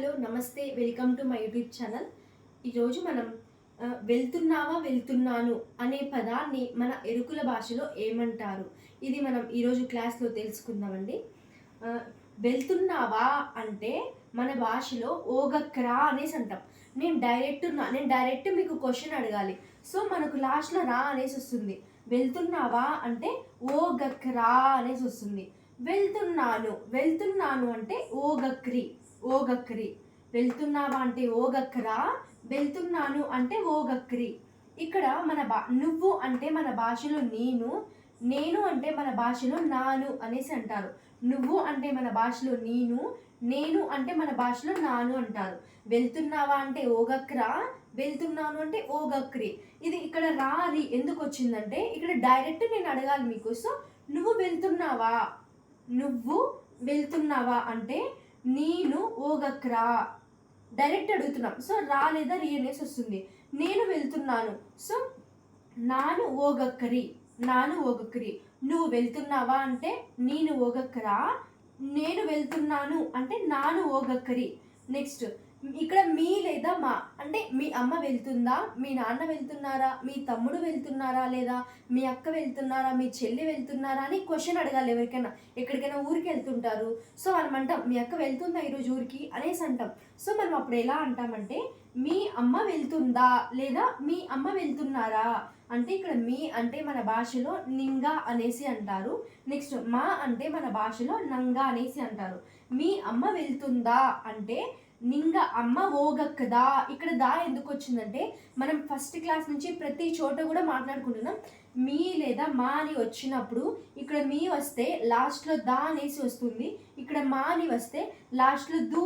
Hello నమస్తే welcome to my YouTube channel. ఈరోజు మనం వెళ్తున్నావా వెళ్తున్నాను అనే పదాన్ని మన ఎరుకుల భాషలో ఏమంటారు, ఇది మనం ఈరోజు క్లాస్లో తెలుసుకుందామండి. వెళ్తున్నావా అంటే మన భాషలో ఓగక్రా అనేసి అంటాం. నేను డైరెక్ట్ మీకు క్వశ్చన్ అడగాలి. సో మనకు లాస్ట్లో రా అనేసి వస్తుంది. వెళ్తున్నావా అంటే ఓగక్రా అనేసి వస్తుంది. వెళ్తున్నాను అంటే ఓగక్రి. వెళ్తున్నావా అంటే ఓగక్రా, వెళ్తున్నాను అంటే ఓగక్రి. ఇక్కడ నువ్వు అంటే మన భాషలో నేను అంటే మన భాషలో నాను అనేసి అంటారు. నువ్వు అంటే మన భాషలో నేను అంటే మన భాషలో నాను అంటారు. వెళ్తున్నావా అంటే ఓగక్రా, వెళ్తున్నాను అంటే ఓగక్రి. ఇది ఇక్కడ రారి ఎందుకు వచ్చిందంటే ఇక్కడ డైరెక్ట్ నేను అడగాలి మీకు. సో నువ్వు వెళ్తున్నావా అంటే నేను ఓగక్రా డైరెక్ట్ అడుగుతున్నాం. సో రా లేదా రీ అనేసి వస్తుంది. నేను వెళ్తున్నాను, సో నాను ఓగక్కరి. నువ్వు వెళ్తున్నావా అంటే నేను ఓగక్కరా, నేను వెళ్తున్నాను అంటే నాను ఓగక్కరి. నెక్స్ట్ ఇక్కడ మీ లేదా మా అంటే మీ అమ్మ వెళ్తుందా, మీ నాన్న వెళ్తున్నారా, మీ తమ్ముడు వెళ్తున్నారా, లేదా మీ అక్క వెళ్తున్నారా, మీ చెల్లి వెళ్తున్నారా అని క్వశ్చన్ అడగాలి. ఎవరికైనా ఎక్కడికైనా ఊరికి వెళ్తుంటారు. సో మనం అంటాం మీ అక్క వెళ్తుందా ఈరోజు ఊరికి అనేసి అంటాం. సో మనం అప్పుడు ఎలా అంటామంటే మీ అమ్మ వెళ్తుందా లేదా మీ అమ్మ వెళ్తున్నారా అంటే ఇక్కడ మీ అంటే మన భాషలో నింగా అనేసి అంటారు. నెక్స్ట్ మా అంటే మన భాషలో నంగా అనేసి అంటారు. మీ అమ్మ వెళ్తుందా అంటే నింగ అమ్మ ఓగక్కదా. ఇక్కడ దా ఎందుకు వచ్చిందంటే మనం ఫస్ట్ క్లాస్ నుంచి ప్రతి చోట కూడా మాట్లాడుకుంటున్నాం. మీ లేదా మా అని వచ్చినప్పుడు ఇక్కడ మీ వస్తే లాస్ట్లో దా అనేసి వస్తుంది. ఇక్కడ మా అని వస్తే లాస్ట్లో దు